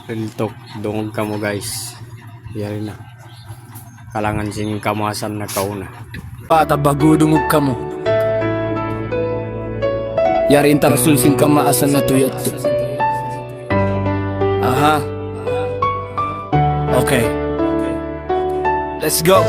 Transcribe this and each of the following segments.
Real talk, dungog ka mo guys. Yari na. Kalangan sing kamasan na kauna. Bata bago dungog ka mo. Yari intarasul sing kamaasan na tuyat. Aha. Okay. Let's go.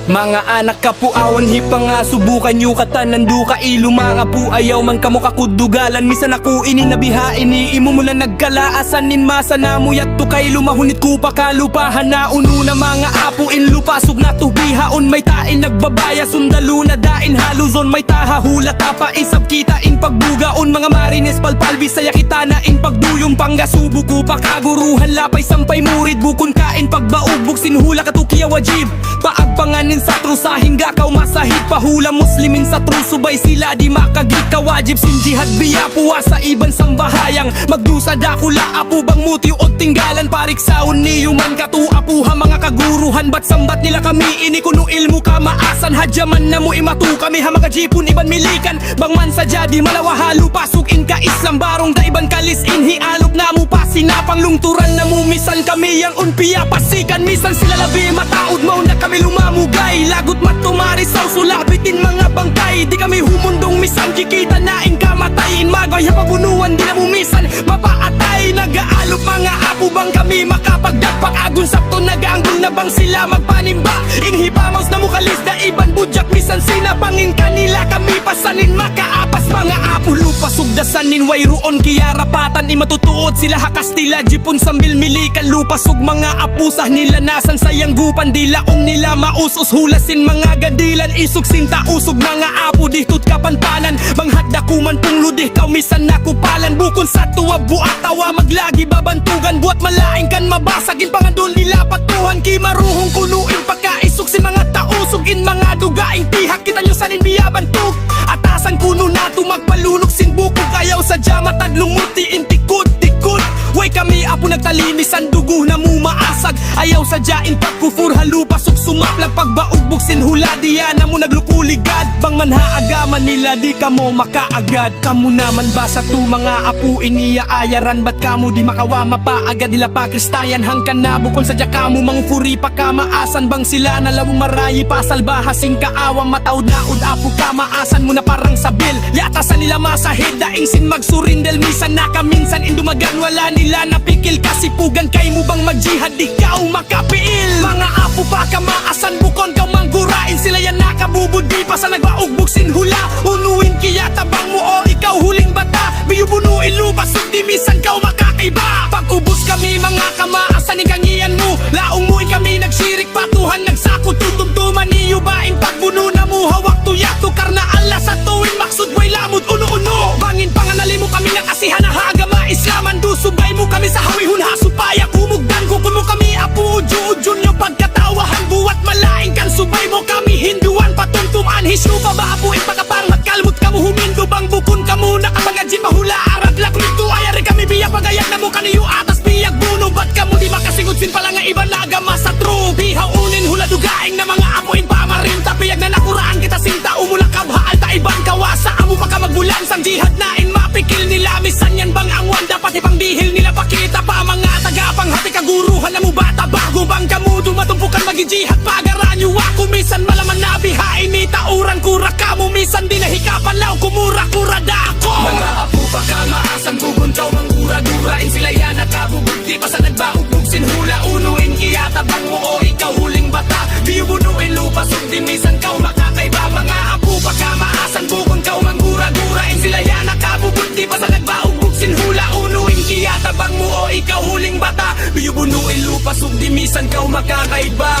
Mga anak ka po awan hipa nga subukan nyo katanan duka ilo mga po ayaw man kamo kakudugalan misan ako ininabihain ni imo mula nagkalaasan nin masa na mo yatto kay lumahunit ko pa kalupahan na uno na mga apo in lupasog na tubihaon may tain nagbabaya sundalo na dain haluzon may tahahula tapa isab kita in pagbugaon mga marines palpalbi saya kita na in pagduyong panggasubo ko pa kaguruhan lapay sampay murid bukon kain pagbaubog sinhula katukiya wajib paagpangan sa trusahing gakaw masahit pahula muslimin sa trusubay sila di makagit kawajib sinjihad biya puwa sa iban sambahayang magdusa dakula apo bang muti o tinggalan pariksaon niyo man katuapuha mga kaguruhan bat sambat nila kami ini kuno ilmu ka maasan hadyaman na mo imatu kami ha mga jipon iban milikan bang man sa jadi malawahalo pasukin ka islam barong da iban kalis inhi alok na mo pa sinapang lungturan na mo misan kami yang unpiya pasikan misan sila labi mataod mo na kami lumamugay lagot matumari sa sulabitin mga bangkay di kami humundong misan kikita naing kamatayin magay hapabunuan di na mumisan mapaatay nagaalop mga apo bang kami makapagdagpak agun sakto nagaanggol na bang sila magpanimba inhipamaws na mukalis da iban budyak misan sinapangin kanila kami pasanin makaapas mga apo lupa sugdasanin wayroon kiyarapatan imatutuot sila hakastila jipon sambil milikan lupa sug mga apusah nila nasan sayang gupan dilaong nila mausos hulasin mga gadilan isog sinta usog mga apo dihtot kapanpanan manghadda kuman pungludih kaumisan na kupalan bukon sa tuwa buat tawa maglagi babantugan buat malaing kan mabasagin pangandol nila patuhan ki maruhong kunuin pagkaisog si mga tausogin mga dugaing tihak kita nyo sanin biyabantug atasan kuno na magpalunok sin bukog ayaw sa jama taglumuti intikod tikod way kami apo nagtalinisan dugo na mo maasag ayaw sa jain pagkufur halupasok sumaplag pagbaugbog sinhula diya na mo naglukuligad bang manhaagaman nila di ka mo makaagad kamo naman ba sa tu mga apo iniya ayaran bat kamo di makawama pa agad nila pa kristayan hangkan na bukon sa kamo mang furi pa kamaasan bang sila na lawong marayi pasalbahasing kaawang mataod na apo kamaasan mo na parang sabil yatasan nila masahid daing sin magsurindel misan na kaminsan indumagan wala nila napikil kasi pugan kay mo bang magjihad ikaw makapiil mga apo pa kamaasan bukon ka manggurain sila yan nakabubudi pa sa nagbaugbog sinhula unuin kaya tabang mo o ikaw huling bata biyubunuin lupa sundimisan kaw makakaiba pag-ubos kami mga kamaasan ikangian mo laong mo'y kami nagsirik patuhan nagsakot tutumtuman niyo baing pagbuno na mo hawak tuyato karna ala sa tuwing maksud way lamod uno-uno bangin panganali mo kami ng asihan na hagama islaman dusubay mo kami sa hawihun hasupaya kumugdan kukun mo kami apo ujun nyo pagkatawahan buwat malaing kan subay mo kami hinduan patumtuman hisyo pa ba apuin pagkapang matkalmut kamo humindo bang bukun kamo nakapagajin mahula arat lak nito ayari kami biyak pagayag na mo kaniyo atas biyak buno bat kamo di makasingot sin pala nga iba na agama sa true bihaunin hula dugaing na mga apuin pamarin tapiyag na nakuraan kita sinta umulak kabhaal ta ibang kawasa amo pa ka magbulan sang jihad nain mapikil nila misan yan bang angwan dapat ipang bihil nila pakita pa mga tagapang hati kaguruhan na mo bata bago bang kamo dumatumpukan magijihad pagaran nyo ako misan malaman na bihain ni tauran kura kamo misan di nahikapan law kumura-kura da ako mga apo pa kamaasan bubuntaw manggura-gurain sila yan at kabubugti pa sa nagbaugbog sinhula unuin kiyatabang mo o ikaw huling bata biyubunuin lupa sundimisan kaw makakaiba mga apo pa kamaasan bukon kaw manggura-gurain sila yan at kabubugti pa sa nagbaugbog sinhula unuin kiyatabang mo o ikaw huling bata biyubunuin lupa sundimisan kaw makakaiba